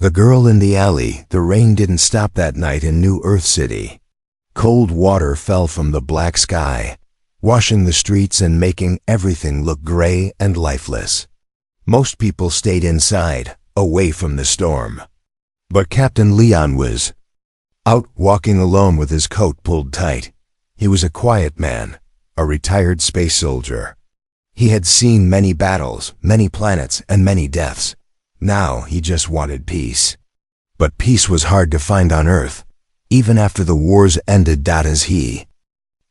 The girl in the alley. The rain didn't stop that night in New Earth City. Cold water fell from the black sky, washing the streets and making everything look gray and lifeless. Most people stayed inside, away from the storm. But Captain Leon was out walking alone with his coat pulled tight. He was a quiet man, a retired space soldier. He had seen many battles, many planets, and many deaths. Now he just wanted peace. But peace was hard to find on Earth, even after the wars ended. As he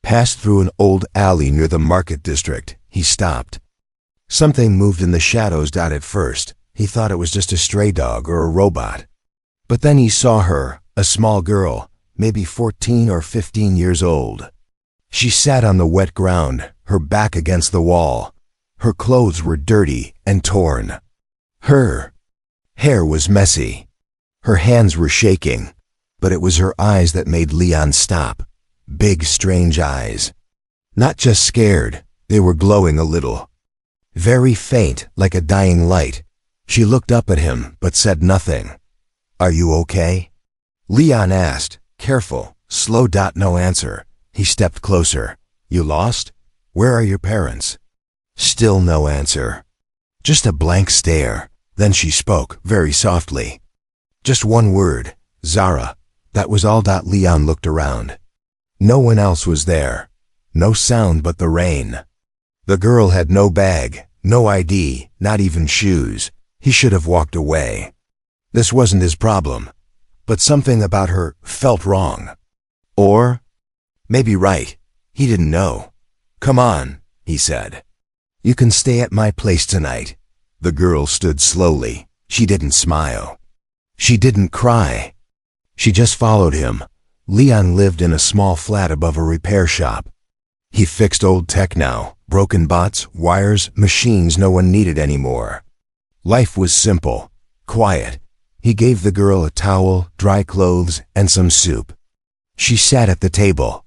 passed through an old alley near the market district, he stopped. Something moved in the shadows. At first, he thought it was just a stray dog or a robot. But then he saw her, a small girl, maybe 14 or 15 years old. She sat on the wet ground, her back against the wall. Her clothes were dirty and torn. Her hair was messy. Her hands were shaking, but it was her eyes that made Leon stop. Big, strange eyes. Not just scared, they were glowing a little. Very faint, like a dying light. She looked up at him, but said nothing. "Are you okay?" Leon asked, careful, slow. No answer. He stepped closer. "You lost? Where are your parents?" Still no answer. Just a blank stare. Then she spoke, very softly. Just one word, "Zara." That was all. Leon looked around. No one else was there. No sound but the rain. The girl had no bag, no ID, not even shoes. He should have walked away. This wasn't his problem, but something about her felt wrong. Or maybe right. He didn't know. "Come on," he said. "You can stay at my place tonight." The girl stood slowly. She didn't smile. She didn't cry. She just followed him. Leon lived in a small flat above a repair shop. He fixed old tech now, broken bots, wires, machines no one needed anymore. Life was simple, quiet. He gave the girl a towel, dry clothes, and some soup. She sat at the table,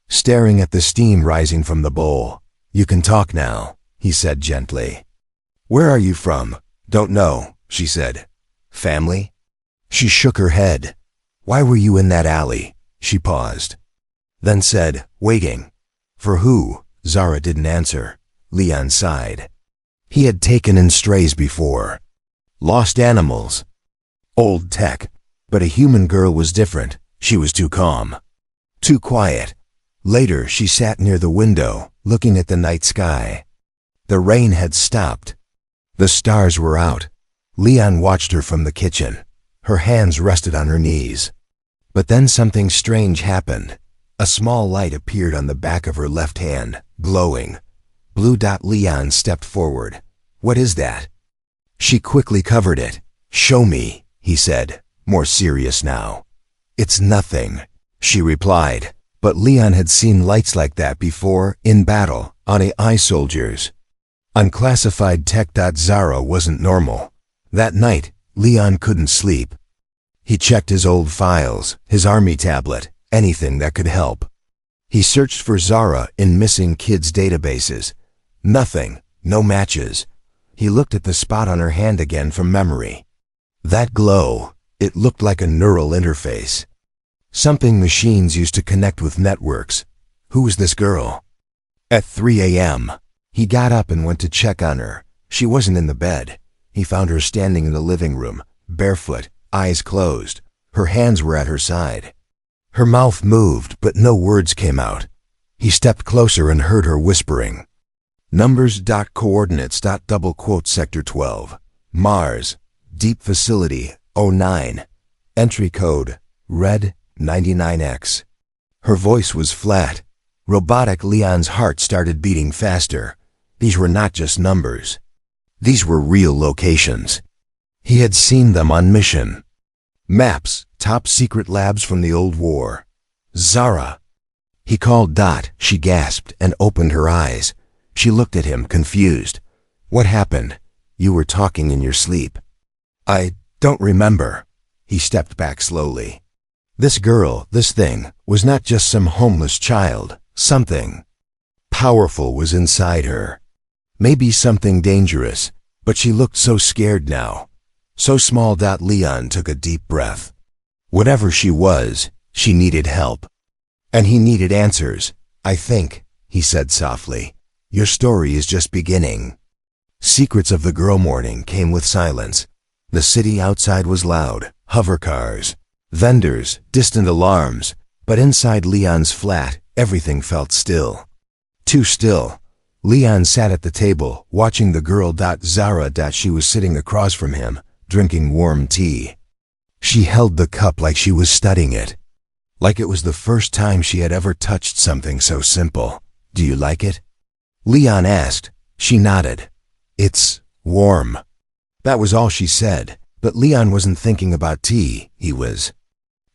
staring at the steam rising from the bowl. "You can talk now," he said gently. "Where are you from?" "Don't know," she said. "Family?" She shook her head. "Why were you in that alley?" She paused, then said, "Waiting." "For who?" Zara didn't answer. Leon sighed. He had taken in strays before. Lost animals. Old tech. But a human girl was different. She was too calm. Too quiet. Later, she sat near the window, looking at the night sky. The rain had stopped. The stars were out. Leon watched her from the kitchen. Her hands rested on her knees. But then something strange happened. A small light appeared on the back of her left hand, glowing. Blue. Leon stepped forward. "What is that?" She quickly covered it. "Show me," he said, more serious now. "It's nothing," she replied. But Leon had seen lights like that before, in battle, on AI soldiers. Unclassified tech. Zara wasn't normal. That night, Leon couldn't sleep. He checked his old files, his army tablet, anything that could help. He searched for Zara in missing kids' databases. Nothing, no matches. He looked at the spot on her hand again from memory. That glow, it looked like a neural interface. Something machines used to connect with networks. Who was this girl? At 3 a.m., he got up and went to check on her. She wasn't in the bed. He found her standing in the living room, barefoot, eyes closed. Her hands were at her side. Her mouth moved, but no words came out. He stepped closer and heard her whispering. Numbers. Coordinates. Double quote Sector 12. Mars. Deep Facility 09. Entry code. Red 99X. Her voice was flat. Robotic. Leon's heart started beating faster. These were not just numbers. These were real locations. He had seen them on mission. Maps, top secret labs from the old war. Zara. He called Dot. She gasped and opened her eyes. She looked at him, confused. "What happened? You were talking in your sleep." "I don't remember." He stepped back slowly. This girl, this thing, was not just some homeless child. Something powerful was inside her. Maybe something dangerous, but she looked so scared now. So small. Leon took a deep breath. Whatever she was, she needed help. And he needed answers. I think, he said softly, your story is just beginning. Secrets of the Girl morning came with silence. The city outside was loud, hover cars, vendors, distant alarms, but inside Leon's flat, everything felt still. Too still. Leon sat at the table, watching the girl. Zara. She was sitting across from him, drinking warm tea. She held the cup like she was studying it. Like it was the first time she had ever touched something so simple. Do you like it? Leon asked. She nodded. It's warm. That was all she said, but Leon wasn't thinking about tea. He was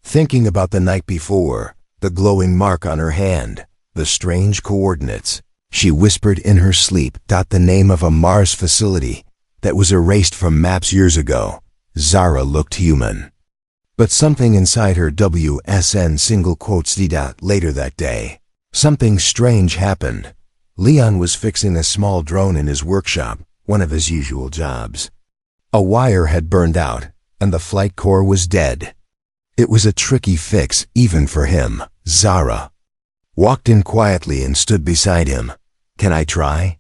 thinking about the night before, the glowing mark on her hand, the strange coordinates. She whispered in her sleep. The name of a Mars facility that was erased from maps years ago. Zara looked human. But something inside her WSN single quotes later that day. Something strange happened. Leon was fixing a small drone in his workshop, one of his usual jobs. A wire had burned out, and the flight core was dead. It was a tricky fix, even for him. Zara walked in quietly and stood beside him. Can I try?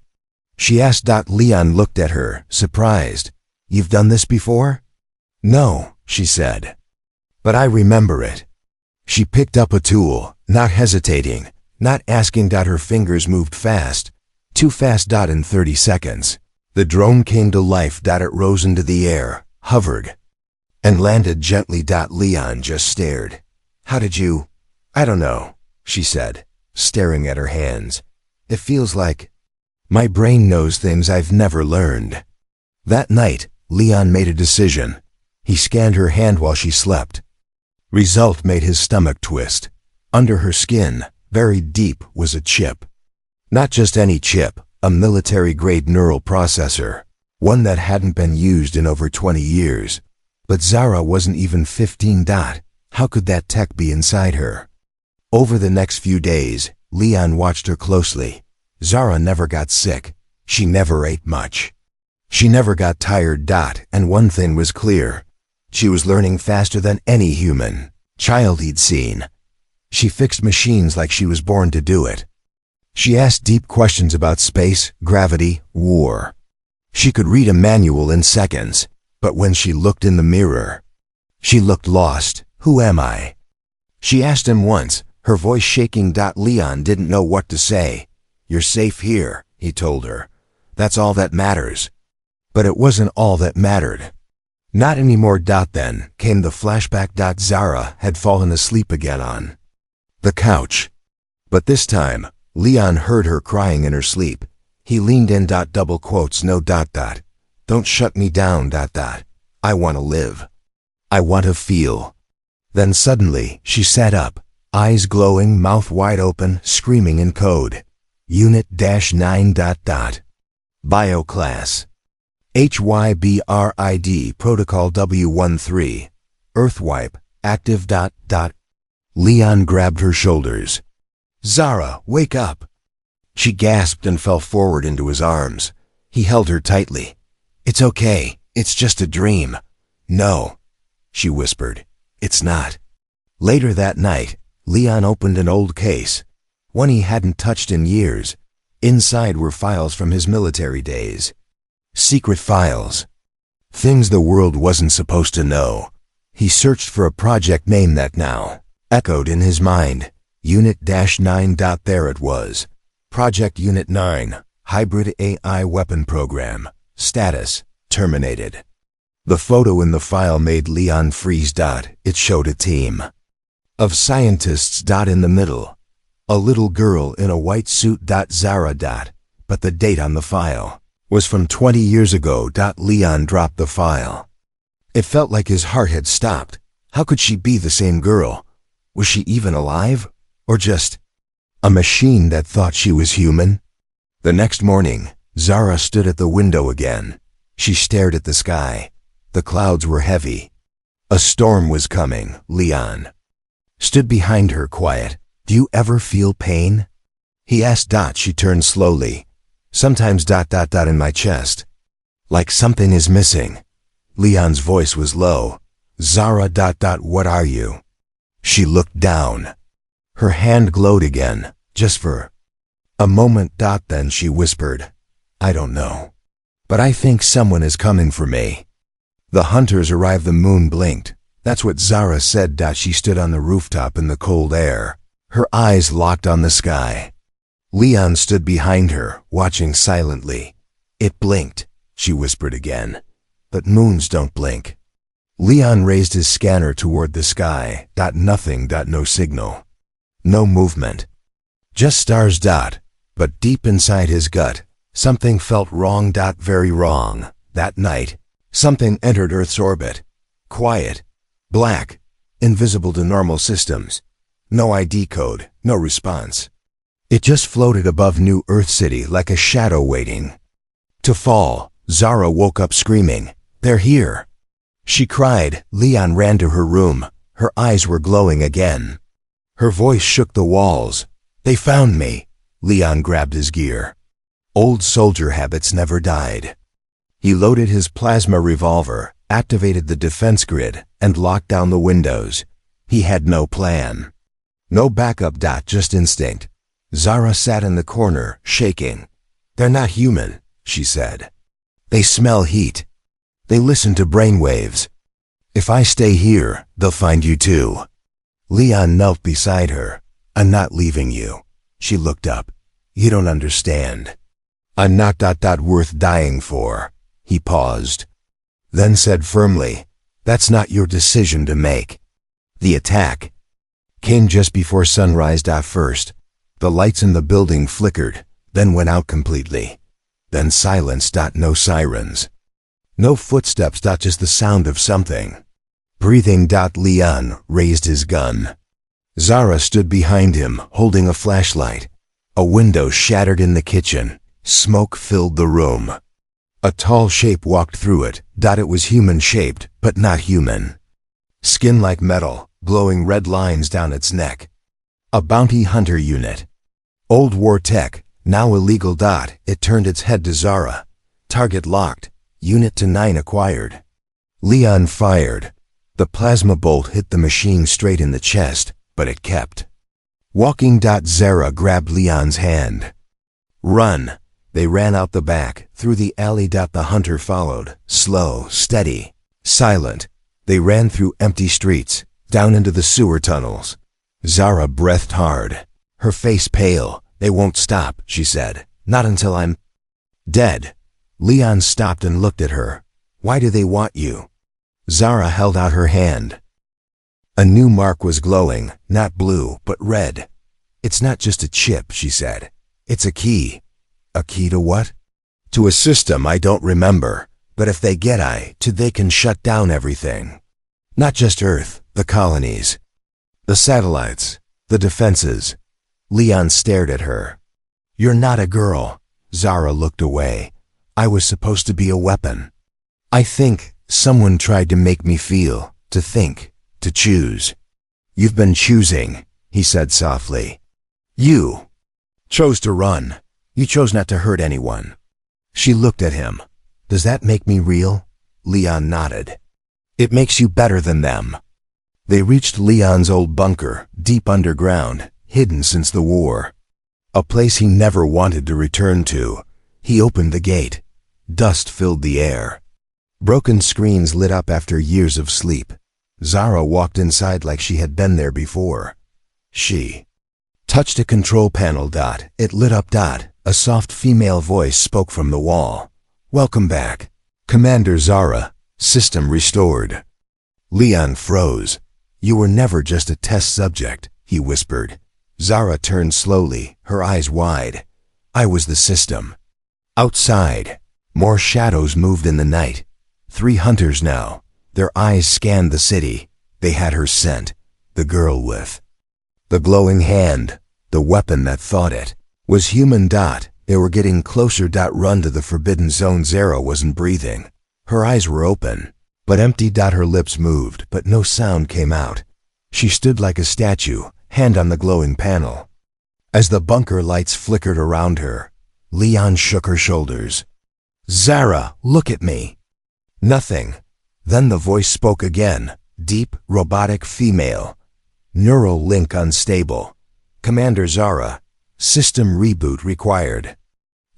She asked. Leon looked at her, surprised. You've done this before? No, she said. But I remember it. She picked up a tool, not hesitating, not asking. Her fingers moved fast, too fast. In 30 seconds, the drone came to life. It rose into the air, hovered, and landed gently. Leon just stared. How did you? I don't know, she said, staring at her hands. It feels like my brain knows things I've never learned. That night, Leon made a decision. He scanned her hand while she slept. Result made his stomach twist. Under her skin, buried deep, was a chip. Not just any chip, a military-grade neural processor, one that hadn't been used in over 20 years. But Zara wasn't even 15. How could that tech be inside her? Over the next few days, Leon watched her closely. Zara never got sick. She never ate much. She never got tired. And one thing was clear. She was learning faster than any human child he'd seen. She fixed machines like she was born to do it. She asked deep questions about space, gravity, war. She could read a manual in seconds, but when she looked in the mirror, she looked lost. Who am I? She asked him once, her voice shaking. Leon didn't know what to say. You're safe here, he told her. That's all that matters. But it wasn't all that mattered. Not anymore. Then came the flashback. Zara had fallen asleep again on the couch. But this time, Leon heard her crying in her sleep. He leaned in. Double quotes. No. Don't shut me down. I want to live. I want to feel. Then suddenly, she sat up, eyes glowing, mouth wide open, screaming in code. Unit-9. Bio class. HYBRID Protocol W13. Earthwipe. Active. Leon grabbed her shoulders. Zara, wake up. She gasped and fell forward into his arms. He held her tightly. It's okay. It's just a dream. No, she whispered. It's not. Later that night, Leon opened an old case, one he hadn't touched in years. Inside were files from his military days. Secret files. Things the world wasn't supposed to know. He searched for a project name that now echoed in his mind. Unit-9. There it was. Project Unit 9, Hybrid AI Weapon Program. Status, terminated. The photo in the file made Leon freeze. It showed a team of scientists. In the middle, a little girl in a white suit. Zara. But the date on the file was from 20 years ago. Leon dropped the file. It felt like his heart had stopped. How could she be the same girl? Was she even alive? Or just a machine that thought she was human? The next morning, Zara stood at the window again. She stared at the sky. The clouds were heavy. A storm was coming. Leon stood behind her, quiet. Do you ever feel pain? He asked. She turned slowly. Sometimes. In my chest. Like something is missing. Leon's voice was low. Zara ... What are you? She looked down. Her hand glowed again, just for a moment. Then she whispered, I don't know. But I think someone is coming for me. The hunters arrived. The moon blinked. That's what Zara said. She stood on the rooftop in the cold air, her eyes locked on the sky. Leon stood behind her, watching silently. It blinked, she whispered again. But moons don't blink. Leon raised his scanner toward the sky. Nothing. No signal. No movement. Just stars. But deep inside his gut, something felt wrong. Very wrong. That night, something entered Earth's orbit. Quiet. Black. Invisible to normal systems. No ID code. No response. It just floated above New Earth City like a shadow waiting to fall. Zara woke up screaming, They're here! She cried. Leon ran to her room. Her eyes were glowing again. Her voice shook the walls. They found me. Leon grabbed his gear. Old soldier habits never died. He loaded his plasma revolver, activated the defense grid, and locked down the windows. He had no plan. No backup. Just instinct. Zara sat in the corner, shaking. They're not human, she said. They smell heat. They listen to brainwaves. If I stay here, they'll find you too. Leon knelt beside her. I'm not leaving you. She looked up. You don't understand. I'm not ... worth dying for. He paused. Then said firmly, That's not your decision to make. The attack came just before sunrise. First, the lights in the building flickered, then went out completely. Then silence. No sirens. No footsteps. Just the sound of something breathing. Leon raised his gun. Zara stood behind him, holding a flashlight. A window shattered in the kitchen. Smoke filled the room. A tall shape walked through it. It was human-shaped, but not human. Skin like metal, glowing red lines down its neck. A bounty hunter unit. Old war tech, now illegal. It turned its head to Zara. Target locked. Unit to 9 acquired. Leon fired. The plasma bolt hit the machine straight in the chest, but it kept walking. Zara grabbed Leon's hand. Run. They ran out the back, through the alley. The hunter followed, slow, steady, silent. They ran through empty streets, down into the sewer tunnels. Zara breathed hard, her face pale. They won't stop, she said. Not until I'm dead. Leon stopped and looked at her. Why do they want you? Zara held out her hand. A new mark was glowing, not blue, but red. It's not just a chip, she said. It's a key. A key to what? To a system I don't remember. But if they get they can shut down everything. Not just Earth, the colonies. The satellites. The defenses. Leon stared at her. You're not a girl. Zara looked away. I was supposed to be a weapon. I think someone tried to make me feel, to think, to choose. You've been choosing, he said softly. You chose to run. You chose not to hurt anyone. She looked at him. Does that make me real? Leon nodded. It makes you better than them. They reached Leon's old bunker, deep underground, hidden since the war. A place he never wanted to return to. He opened the gate. Dust filled the air. Broken screens lit up after years of sleep. Zara walked inside like she had been there before. She touched a control panel. It lit up. A soft female voice spoke from the wall. Welcome back, Commander Zara. System restored. Leon froze. You were never just a test subject, he whispered. Zara turned slowly, her eyes wide. I was the system. Outside, more shadows moved in the night. 3 hunters now. Their eyes scanned the city. They had her scent, the girl with the glowing hand, the weapon that thought it was human. They were getting closer. Run to the forbidden zone. Zara wasn't breathing. Her eyes were open, but empty. Her lips moved, but no sound came out. She stood like a statue, hand on the glowing panel. As the bunker lights flickered around her, Leon shook her shoulders. Zara, look at me. Nothing. Then the voice spoke again, deep, robotic female. Neural link unstable. Commander Zara, system reboot required.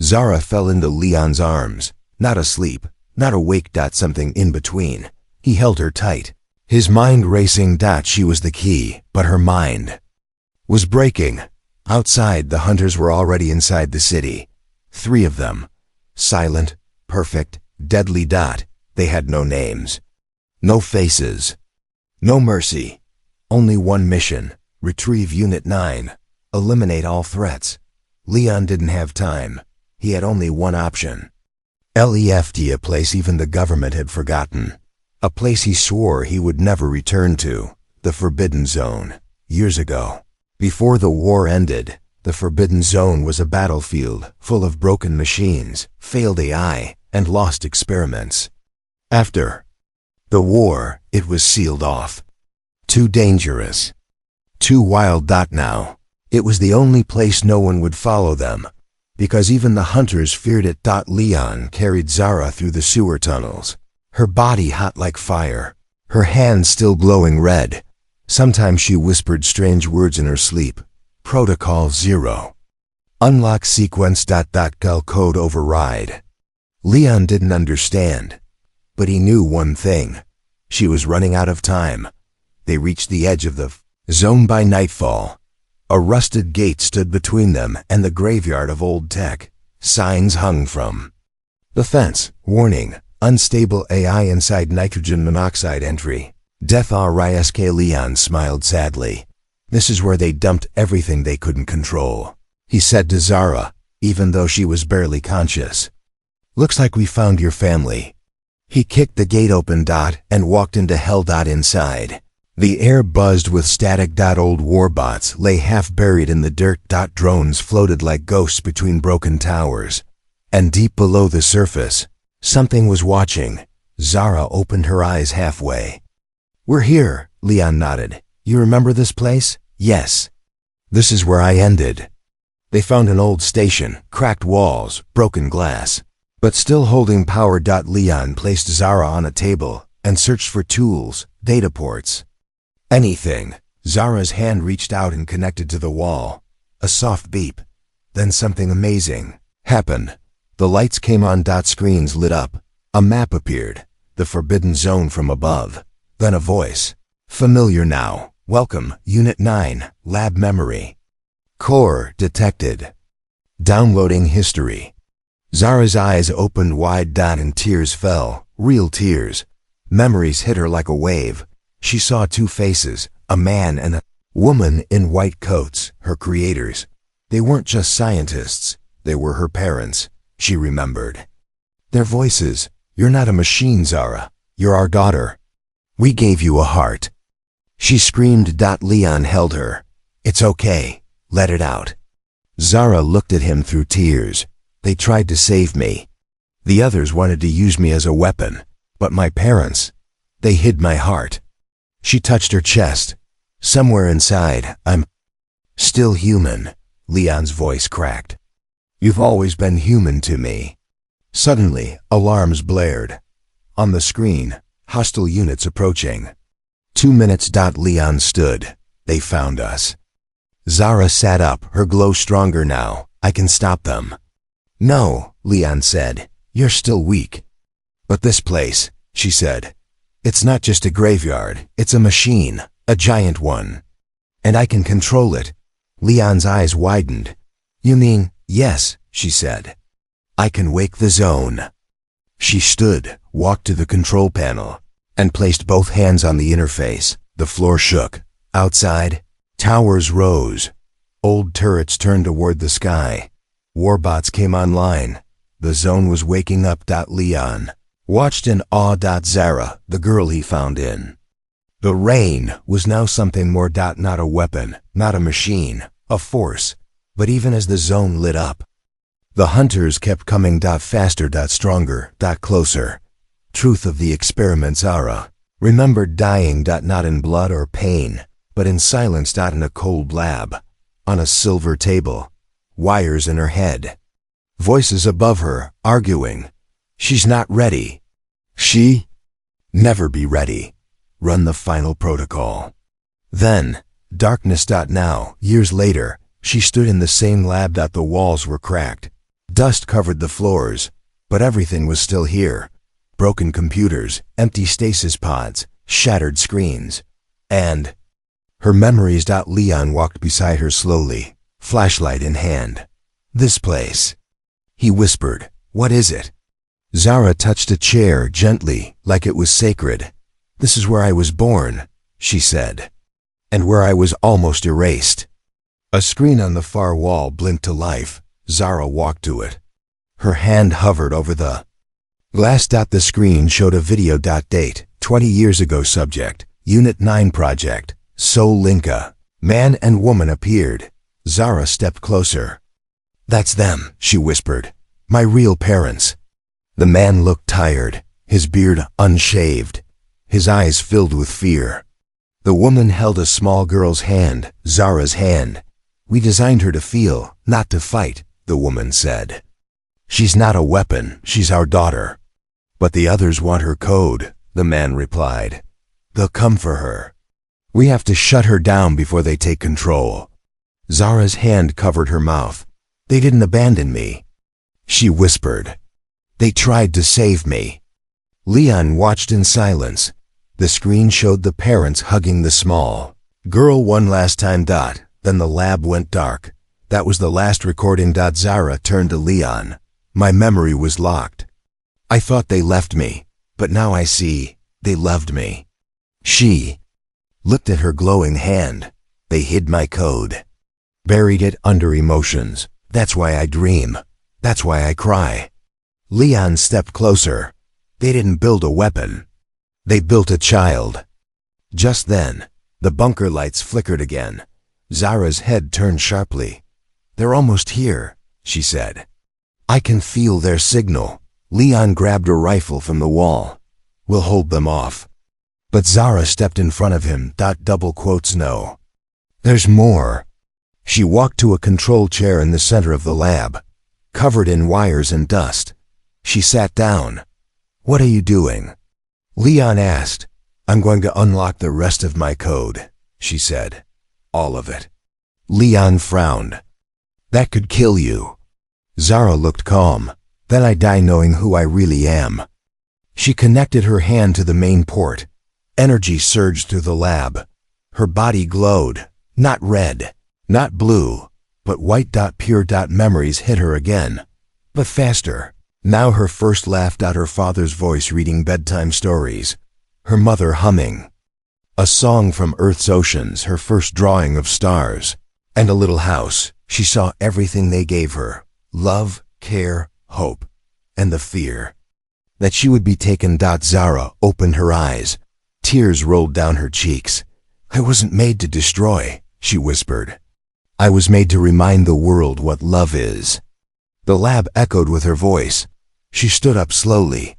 Zara fell into Leon's arms, not asleep, not awake. Something in between. He held her tight, his mind racing. She was the key, but her mind was breaking. Outside, the hunters were already inside the city. 3 of them. Silent, perfect, deadly. They had no names, no faces, no mercy. Only one mission: retrieve Unit 9, eliminate all threats. Leon didn't have time. He had only one option. Left, a place even the government had forgotten. A place he swore he would never return to. The Forbidden Zone. Years ago, before the war ended, the Forbidden Zone was a battlefield full of broken machines, failed AI, and lost experiments. After the war, it was sealed off. Too dangerous. Too wild. Now, it was the only place no one would follow them, because even the hunters feared it. Leon carried Zara through the sewer tunnels, her body hot like fire, her hands still glowing red. Sometimes she whispered strange words in her sleep. Protocol 0. Unlock sequence. Code override. Leon didn't understand, but he knew one thing. She was running out of time. They reached the edge of the zone by nightfall. A rusted gate stood between them and the graveyard of old tech. Signs hung from the fence. Warning: unstable AI inside. Nitrogen monoxide entry. Death risk. Leon smiled sadly. This is where they dumped everything they couldn't control, he said to Zara, even though she was barely conscious. Looks like we found your family. He kicked the gate open. And walked into hell. Inside, the air buzzed with static. Old warbots lay half buried in the dirt. Drones floated like ghosts between broken towers. And deep below the surface, something was watching. Zara opened her eyes halfway. We're here, Leon nodded. You remember this place? Yes. This is where I ended. They found an old station, cracked walls, broken glass, but still holding power. Leon placed Zara on a table and searched for tools, data ports. Anything. Zara's hand reached out and connected to the wall. A soft beep. Then something amazing happened. The lights came on. Screens lit up. A map appeared. The Forbidden Zone from above. Then a voice. Familiar now. Welcome, Unit 9, Lab Memory. Core detected. Downloading history. Zara's eyes opened wide. And tears fell. Real tears. Memories hit her like a wave. She saw 2 faces, a man and a woman in white coats, her creators. They weren't just scientists, they were her parents, she remembered. Their voices. You're not a machine, Zara. You're our daughter. We gave you a heart. She screamed. Leon held her. It's okay. Let it out. Zara looked at him through tears. They tried to save me. The others wanted to use me as a weapon. But my parents, they hid my heart. She touched her chest. Somewhere inside, I'm still human. Leon's voice cracked. You've always been human to me. Suddenly, alarms blared. On the screen, hostile units approaching. 2 minutes. Leon stood. They found us. Zara sat up, her glow stronger now. I can stop them. No, Leon said. You're still weak. But this place, she said. It's not just a graveyard. It's a machine. A giant one. And I can control it. Leon's eyes widened. You mean? Yes, she said. I can wake the zone. She stood, walked to the control panel, and placed both hands on the interface. The floor shook. Outside, towers rose. Old turrets turned toward the sky. Warbots came online. The zone was waking up. Leon watched in awe. Zara, the girl he found in the rain, was now something more. Not a weapon, not a machine, a force. But even as the zone lit up, the hunters kept coming. Faster. Stronger. Closer. Truth of the experiment. Zara remembered dying. Not in blood or pain, but in silence. In a cold lab, on a silver table, wires in her head, voices above her, arguing. She's not ready. She? Never be ready. Run the final protocol. Then, darkness. Now, years later, she stood in the same lab. The walls were cracked. Dust covered the floors, but everything was still here. Broken computers, empty stasis pods, shattered screens. And her memories. Leon walked beside her slowly, flashlight in hand. This place, he whispered. What is it? Zara touched a chair gently, like it was sacred. This is where I was born, she said, and where I was almost erased. A screen on the far wall blinked to life. Zara walked to it. Her hand hovered over the glass. The screen showed a video. Date, 20 years ago. Subject, Unit 9 Project, Sol Linka. Man and woman appeared. Zara stepped closer. That's them, she whispered. My real parents. The man looked tired, his beard unshaved, his eyes filled with fear. The woman held a small girl's hand, Zara's hand. We designed her to feel, not to fight, the woman said. She's not a weapon, she's our daughter. But the others want her code, the man replied. They'll come for her. We have to shut her down before they take control. Zara's hand covered her mouth. They didn't abandon me, she whispered. They tried to save me. Leon watched in silence. The screen showed the parents hugging the small girl one last time. Then the lab went dark. That was the last recording. Zara turned to Leon. My memory was locked. I thought they left me, but now I see, they loved me. She looked at her glowing hand. They hid my code. Buried it under emotions. That's why I dream. That's why I cry. Leon stepped closer. They didn't build a weapon. They built a child. Just then, the bunker lights flickered again. Zara's head turned sharply. They're almost here, she said. I can feel their signal. Leon grabbed a rifle from the wall. We'll hold them off. But Zara stepped in front of him. No. There's more. She walked to a control chair in the center of the lab, covered in wires and dust. She sat down. What are you doing? Leon asked. I'm going to unlock the rest of my code, she said. All of it. Leon frowned. That could kill you. Zara looked calm. Then I die knowing who I really am. She connected her hand to the main port. Energy surged through the lab. Her body glowed. Not red, not blue, but white. Pure. Memories hit her again. But faster. Now her first laugh. Her father's voice reading bedtime stories. Her mother humming a song from Earth's oceans, her first drawing of stars. And a little house. She saw everything they gave her. Love, care, hope, and the fear that she would be taken. Zara opened her eyes. Tears rolled down her cheeks. I wasn't made to destroy, she whispered. I was made to remind the world what love is. The lab echoed with her voice. She stood up slowly.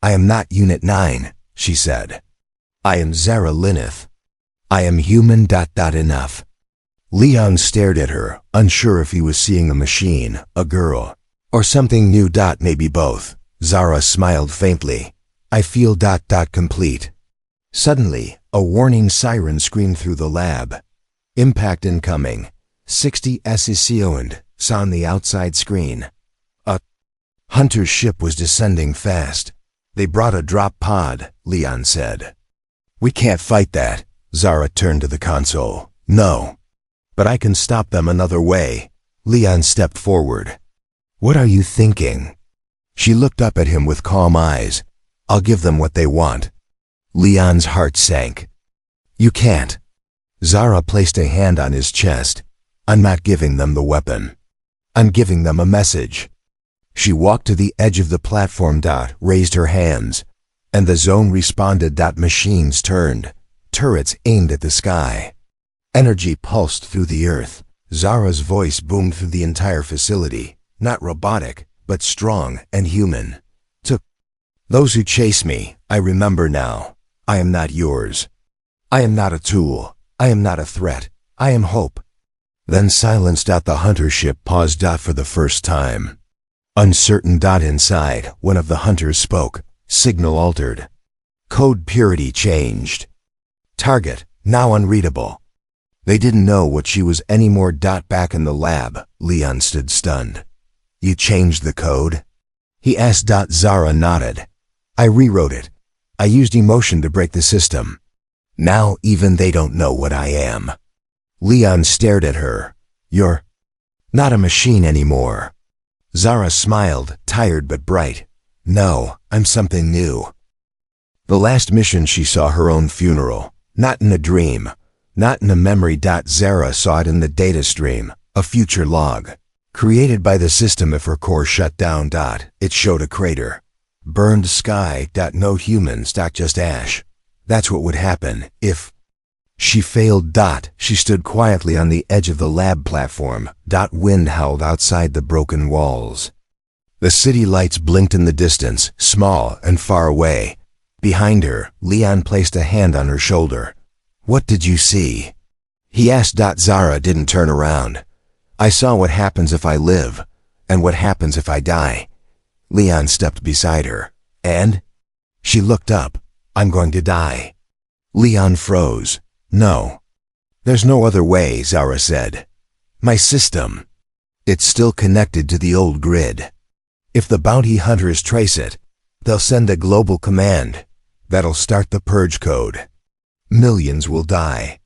I am not Unit 9, she said. I am Zara Lineth. I am human. Enough. Leon stared at her, unsure if he was seeing a machine, a girl, or something new. Maybe both. Zara smiled faintly. I feel. Complete. Suddenly, a warning siren screamed through the lab. Impact incoming. 60 SECOnd, saw on the outside screen. A hunter's ship was descending fast. They brought a drop pod, Leon said. We can't fight that. Zara turned to the console. No. But I can stop them another way. Leon stepped forward. What are you thinking? She looked up at him with calm eyes. I'll give them what they want. Leon's heart sank. You can't. Zara placed a hand on his chest. I'm not giving them the weapon. I'm giving them a message. She walked to the edge of the platform. Raised her hands. And the zone responded. Machines turned. Turrets aimed at the sky. Energy pulsed through the earth. Zara's voice boomed through the entire facility. Not robotic, but strong and human. To those who chase me, I remember now. I am not yours. I am not a tool. I am not a threat. I am hope. Then silence. The hunter ship paused. For the first time. Uncertain. Inside, one of the hunters spoke. Signal altered. Code purity changed. Target, now unreadable. They didn't know what she was anymore. Back in the lab, Leon stood stunned. You changed the code? He asked. Zara nodded. I rewrote it. I used emotion to break the system. Now even they don't know what I am. Leon stared at her. You're not a machine anymore. Zara smiled, tired but bright. No, I'm something new. The last mission she saw her own funeral, not in a dream, not in a memory. Zara saw it in the data stream, a future log. Created by the system if her core shut down. It showed a crater. Burned sky. No humans. Just ash. That's what would happen if she failed. She stood quietly on the edge of the lab platform. Wind howled outside the broken walls. The city lights blinked in the distance, small and far away. Behind her, Leon placed a hand on her shoulder. What did you see? He asked. Zara didn't turn around. I saw what happens if I live, and what happens if I die. Leon stepped beside her. And? She looked up. I'm going to die. Leon froze. No. There's no other way, Zara said. My system. It's still connected to the old grid. If the bounty hunters trace it, they'll send a global command. That'll start the purge code. Millions will die.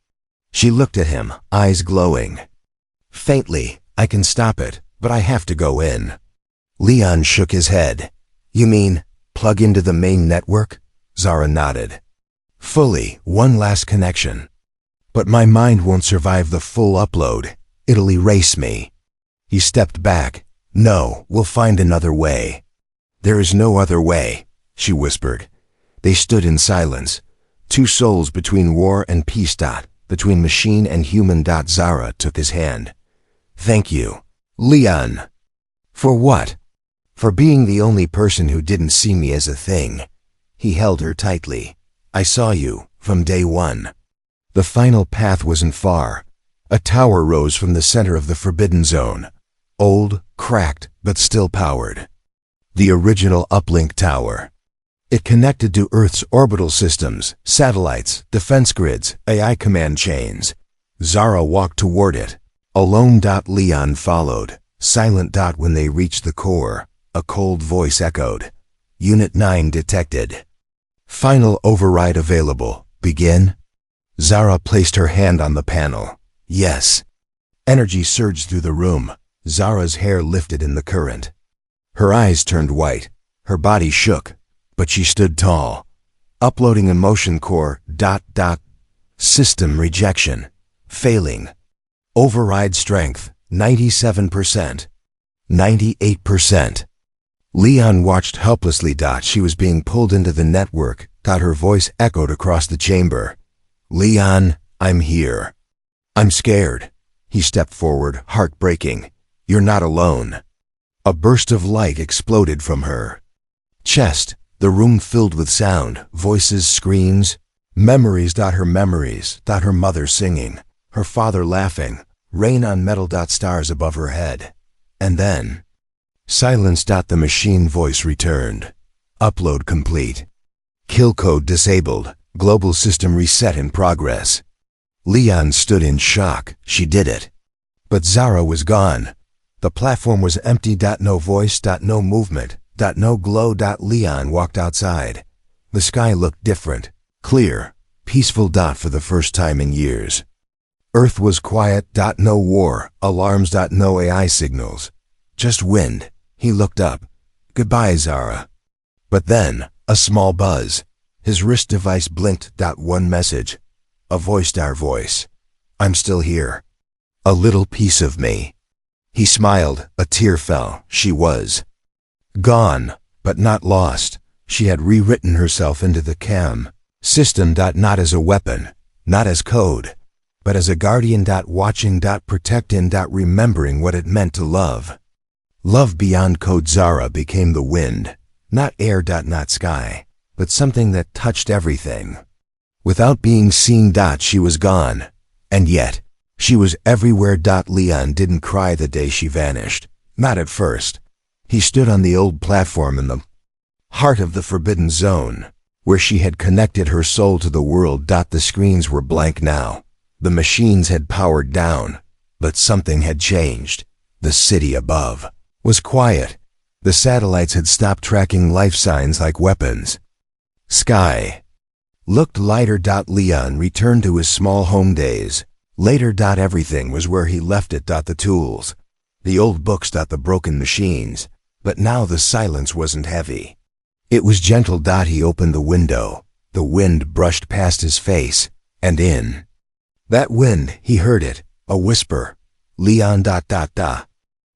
She looked at him, eyes glowing. Faintly, I can stop it, but I have to go in. Leon shook his head. You mean, plug into the main network? Zara nodded. Fully, one last connection. But my mind won't survive the full upload. It'll erase me. He stepped back. No, we'll find another way. There is no other way, she whispered. They stood in silence. Two souls between war and peace. Between machine and human. Zara took his hand. Thank you, Leon. For what? For being the only person who didn't see me as a thing. He held her tightly. I saw you, from day one. The final path wasn't far. A tower rose from the center of the Forbidden Zone. Old, cracked, but still powered. The original uplink tower. It connected to Earth's orbital systems, satellites, defense grids, AI command chains. Zara walked toward it. Alone. Leon followed, silent. When they reached the core, a cold voice echoed. Unit 9 detected. Final override available. Begin? Zara placed her hand on the panel. Yes. Energy surged through the room. Zara's hair lifted in the current. Her eyes turned white. Her body shook, but she stood tall. Uploading emotion core. System rejection. Failing. Override strength, 97%. 98%. Leon watched helplessly. She was being pulled into the network. Her voice echoed across the chamber. Leon, I'm here. I'm scared. He stepped forward, heart breaking. You're not alone. A burst of light exploded from her chest. The room filled with sound, voices, screams, memories. Her memories. Her mother singing. Her father laughing, rain on metal. Stars above her head. And then, silence. The machine voice returned. Upload complete. Kill code disabled. Global system reset in progress. Leon stood in shock. She did it. But Zara was gone. The platform was empty. No voice. No movement. No glow. Leon walked outside. The sky looked different, clear, peaceful. For the first time in years. Earth was quiet. No war, alarms. No AI signals. Just wind. He looked up. Goodbye, Zara. But then, a small buzz. His wrist device blinked. One message. A voice. Our voice. I'm still here. A little piece of me. He smiled. A tear fell. She was gone, but not lost. She had rewritten herself into the CAM system. Not as a weapon, not as code, but as a guardian. Watching. Protecting. Remembering what it meant to love. Love beyond code. Zara became the wind. Not air. Not sky, but something that touched everything. Without being seen. She was gone. And yet, she was everywhere. Leon didn't cry the day she vanished. Not at first. He stood on the old platform in the heart of the Forbidden Zone. Where she had connected her soul to the world. The screens were blank now. The machines had powered down, but something had changed. The city above was quiet. The satellites had stopped tracking life signs like weapons. Sky looked lighter. Leon returned to his small home days. Later. Everything was where he left it. The tools, the old books. The broken machines. But now the silence wasn't heavy. It was gentle. He opened the window. The wind brushed past his face, and in that wind he heard it, a whisper. Leon.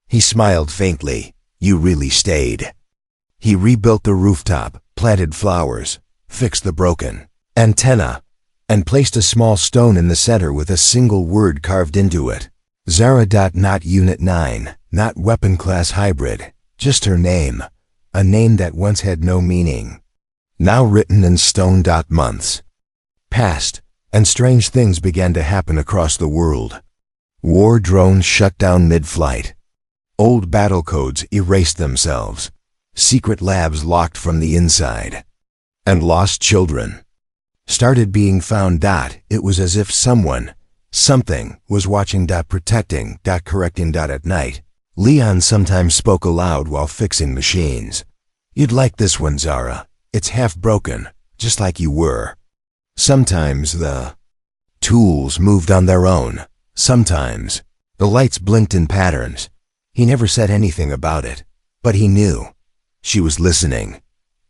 He smiled faintly. You really stayed. He rebuilt the rooftop, planted flowers, fixed the broken antenna, and placed a small stone in the center with a single word carved into it. Zara. Not Unit 9, not weapon class hybrid, just her name. A name that once had no meaning, now written in stone. Months passed, and strange things began to happen across the world. War drones shut down mid-flight. Old battle codes erased themselves. Secret labs locked from the inside. And lost children started being found. It was as if something was watching. Protecting. Correcting. At night, Leon sometimes spoke aloud while fixing machines. You'd like this one, Zara. It's half broken, just like you were. Sometimes the tools moved on their own. Sometimes the lights blinked in patterns. He never said anything about it, but he knew she was listening.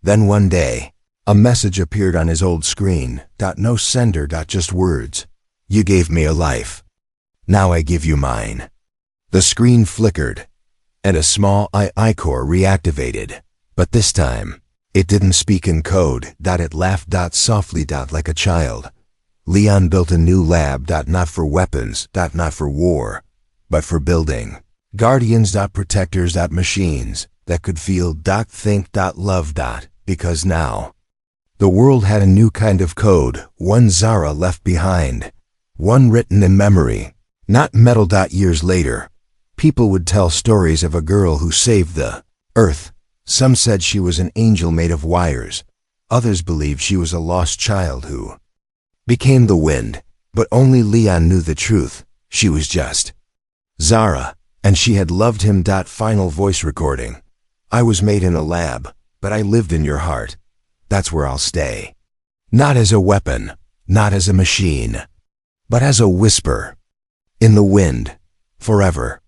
Then one day, a message appeared on his old screen. No sender. Just words. You gave me a life. Now I give you mine. The screen flickered, and a small AI core reactivated. But this time, it didn't speak in code. It laughed softly like a child. Leon built a new lab. Not for weapons. Not for war, but for building guardians. Protectors. Machines that could feel. Think. Love. Because now, the world had a new kind of code. One Zara left behind. One written in memory, not metal. Years later, people would tell stories of a girl who saved the earth. Some said she was an angel made of wires. Others believed she was a lost child who became the wind. But only Leon knew the truth. She was just Zara, and she had loved him. Final voice recording. I was made in a lab, but I lived in your heart. That's where I'll stay. Not as a weapon, not as a machine, but as a whisper in the wind, forever.